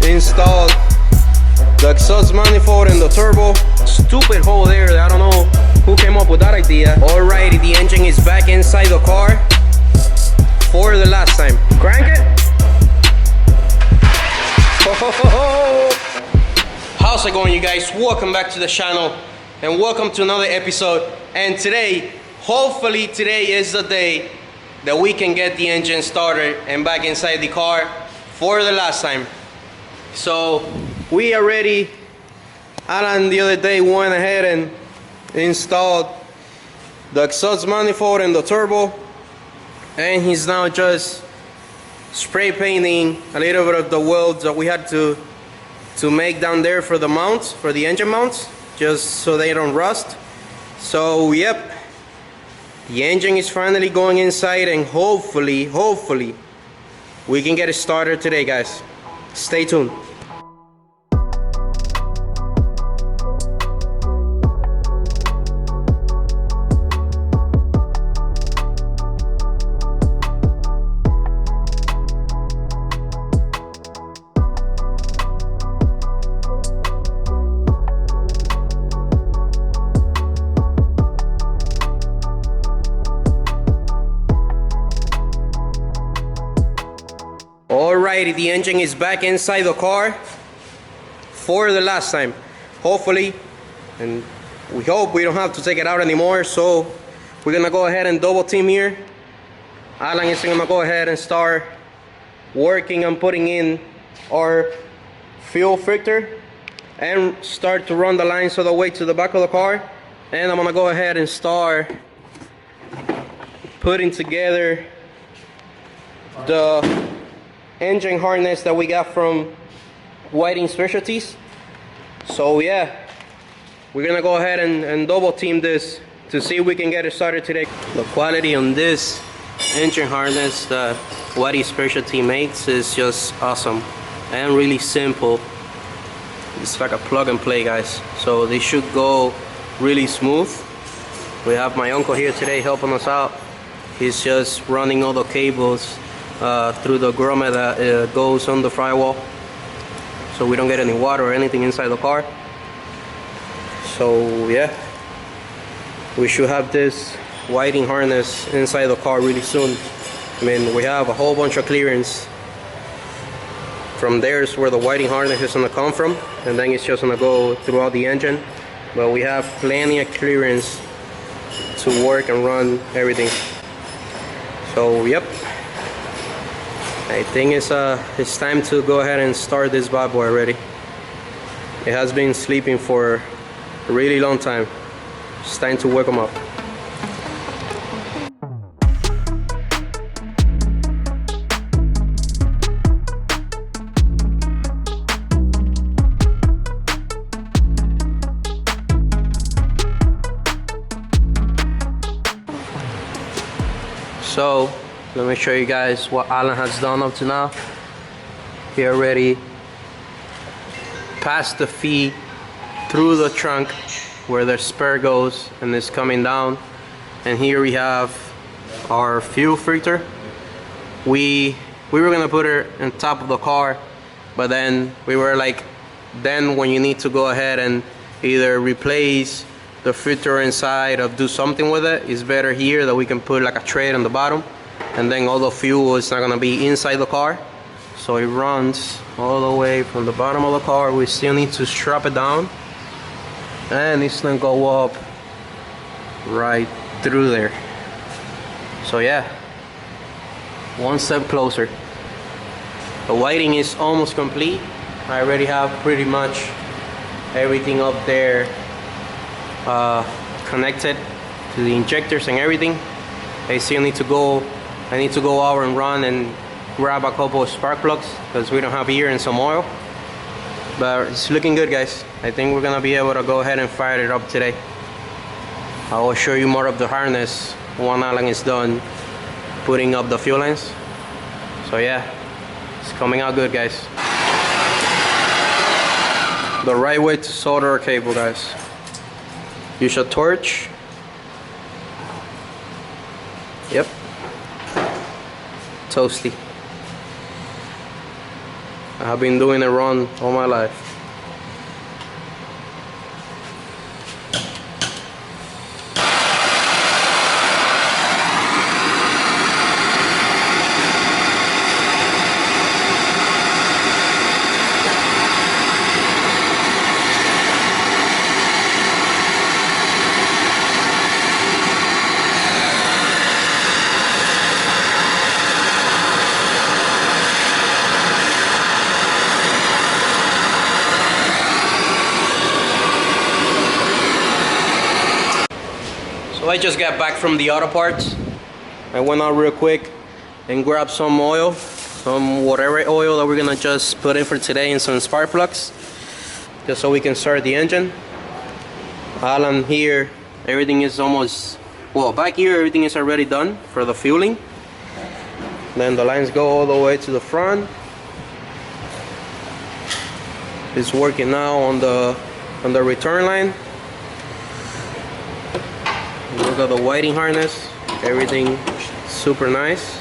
installed the exhaust manifold and the turbo. Stupid hole there, I don't know who came up with that idea. Alrighty, the engine is back inside the car for the last time. Crank it. How's it going, you guys? Welcome back to the channel and welcome to another episode. And today, hopefully today is the day that we can get the engine started and back inside the car for the last time. So we are ready. Alan the other day went ahead and installed the exhaust manifold and the turbo, and he's now just spray painting a little bit of the welds that we had to make down there for the mounts, for the engine mounts, just so they don't rust. So yep, the engine is finally going inside, and hopefully we can get it started today, guys. Stay tuned. Alrighty, the engine is back inside the car for the last time, hopefully, and we hope we don't have to take it out anymore. So we're gonna go ahead and double team here. Alan is gonna go ahead and start working on putting in our fuel filter and start to run the lines all the way to the back of the car. And I'm gonna go ahead and start putting together the engine harness that we got from Whiting Specialties. So yeah, we're gonna go ahead and double team this to see if we can get it started today. The quality on this engine harness that Whiting Specialty makes is just awesome and really simple. It's like a plug and play, guys, so they should go really smooth. We have my uncle here today helping us out. He's just running all the cables through the grommet that goes on the firewall, so we don't get any water or anything inside the car. So yeah, we should have this Whiting harness inside the car really soon. I mean, we have a whole bunch of clearance. From there's where the Whiting harness is gonna come from, and then it's just gonna go throughout the engine. But we have plenty of clearance to work and run everything. So yep, I think it's time to go ahead and start this bad boy already. It has been sleeping for a really long time. It's time to wake them up. So let me show you guys what Alan has done up to now. He already passed the feed through the trunk where the spare goes and it's coming down. And here we have our fuel filter. We were gonna put it on top of the car, but then we were like, then when you need to go ahead and either replace the filter inside or do something with it, it's better here that we can put like a tray on the bottom, and then all the fuel is not gonna be inside the car. So it runs all the way from the bottom of the car. We still need to strap it down, and it's gonna go up right through there. So yeah, one step closer. The Whiting is almost complete. I already have pretty much everything up there connected to the injectors and everything. I still need to go out and run and grab a couple of spark plugs because we don't have here and some oil. But it's looking good, guys. I think we're gonna be able to go ahead and fire it up today. I will show you more of the harness when Alan is done putting up the fuel lines. So yeah, it's coming out good, guys. The right way to solder a cable, guys. Use a torch. Yep. Toasty. I've been doing it wrong all my life. So I just got back from the auto parts. I went out real quick and grabbed some oil, some whatever oil that we're gonna just put in for today, and some spark plugs, just so we can start the engine. Alan here, everything is almost, well, back here everything is already done for the fueling. Then the lines go all the way to the front. It's working now on the return line. Look at the whiting harness, everything super nice.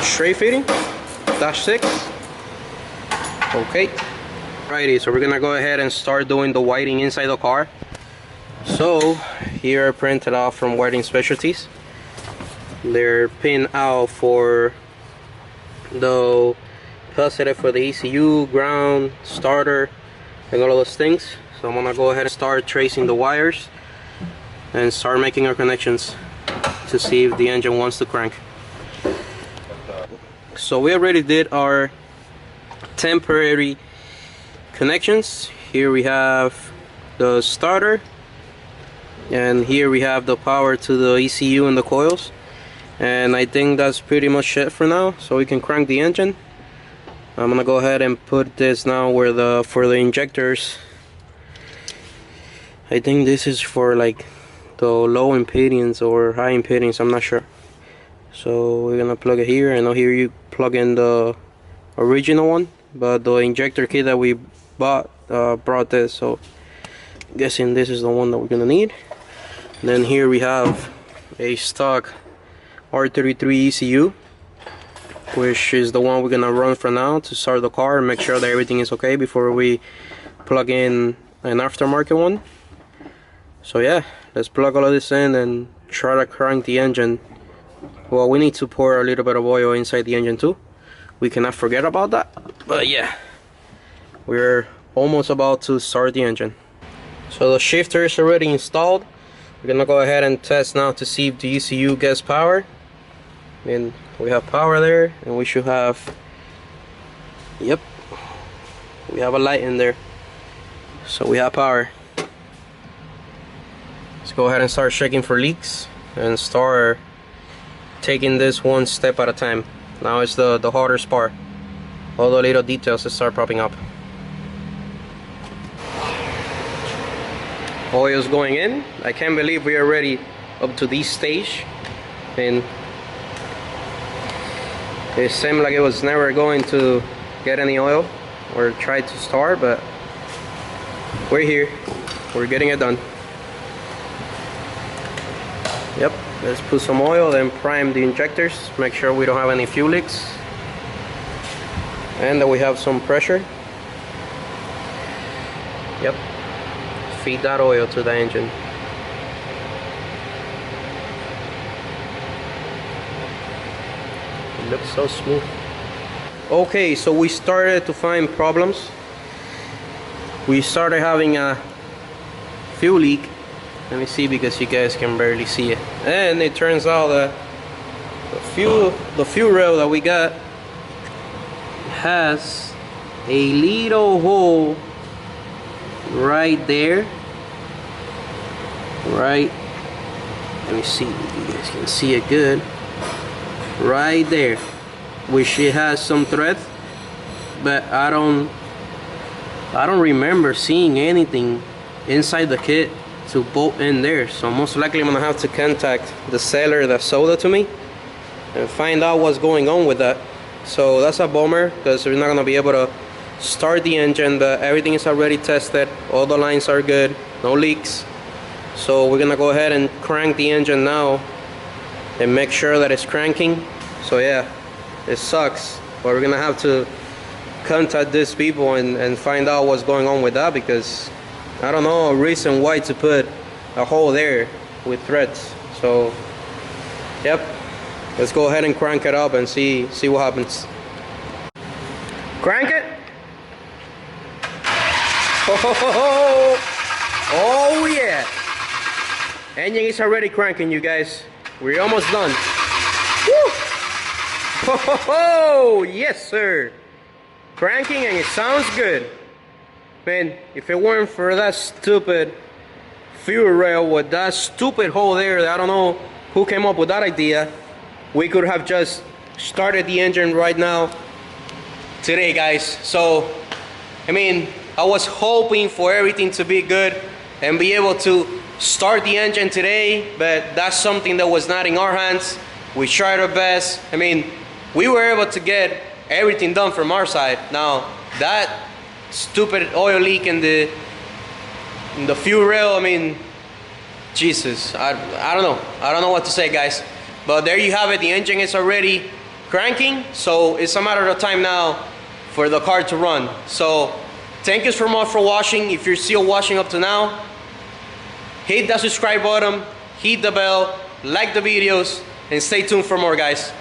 Straight fitting, dash 6. Okay. Righty, so we're gonna go ahead and start doing the whiting inside the car. So here I printed off from Whiting Specialties. They're pinned out for the positive for the ECU, ground, starter, and all of those things. So I'm gonna go ahead and start tracing the wires and start making our connections to see if the engine wants to crank. So we already did our temporary connections. Here we have the starter, and here we have the power to the ECU and the coils, and I think that's pretty much it for now, so we can crank the engine. I'm gonna go ahead and put this now where for the injectors. I think this is for like the low impedance or high impedance, I'm not sure. So we're gonna plug it here. I know here you plug in the original one, but the injector kit that we bought brought this, so I'm guessing this is the one that we're gonna need. Then here we have a stock R33 ECU, which is the one we're gonna run for now to start the car and make sure that everything is okay before we plug in an aftermarket one. So yeah, let's plug all of this in and try to crank the engine. Well, we need to pour a little bit of oil inside the engine too. We cannot forget about that. But yeah, we're almost about to start the engine. So the shifter is already installed. We're gonna go ahead and test now to see if the ECU gets power. And we have power there, and we should have, yep, we have a light in there. So we have power. Let's go ahead and start checking for leaks and start taking this one step at a time. Now it's the hardest part. All the little details that start popping up. Oil's going in. I can't believe we are already up to this stage. And it seemed like it was never going to get any oil or try to start, but we're here. We're getting it done. Yep, let's put some oil, then prime the injectors, make sure we don't have any fuel leaks, and that we have some pressure. Yep, feed that oil to the engine. It looks so smooth. Okay, so we started to find problems. We started having a fuel leak. Let me see, because you guys can barely see it. And it turns out that the fuel rail that we got has a little hole right there. Right, let me see if you guys can see it good. Right there, which it has some thread, but I don't remember seeing anything inside the kit to bolt in there. So most likely I'm gonna have to contact the seller that sold it to me and find out what's going on with that. So that's a bummer, because we're not gonna be able to start the engine, but everything is already tested, all the lines are good, no leaks. So we're gonna go ahead and crank the engine now and make sure that it's cranking. So yeah, It sucks, but we're gonna have to contact these people and find out what's going on with that, because I don't know a reason why to put a hole there with threads. So yep, let's go ahead and crank it up and see what happens. Crank it. Oh yeah, engine is already cranking, you guys. We're almost done. Woo! Oh yes sir, cranking, and it sounds good. Man, if it weren't for that stupid fuel rail with that stupid hole there, I don't know who came up with that idea, we could have just started the engine right now today, guys. So I mean, I was hoping for everything to be good and be able to start the engine today, but that's something that was not in our hands. We tried our best. I mean, we were able to get everything done from our side. Now that stupid oil leak in the fuel rail, I mean, Jesus, I don't know what to say, guys. But there you have it. The engine is already cranking, so it's a matter of time now for the car to run. So thank you so much for watching. If you're still watching up to now, hit that subscribe button, hit the bell, like the videos, and stay tuned for more, guys.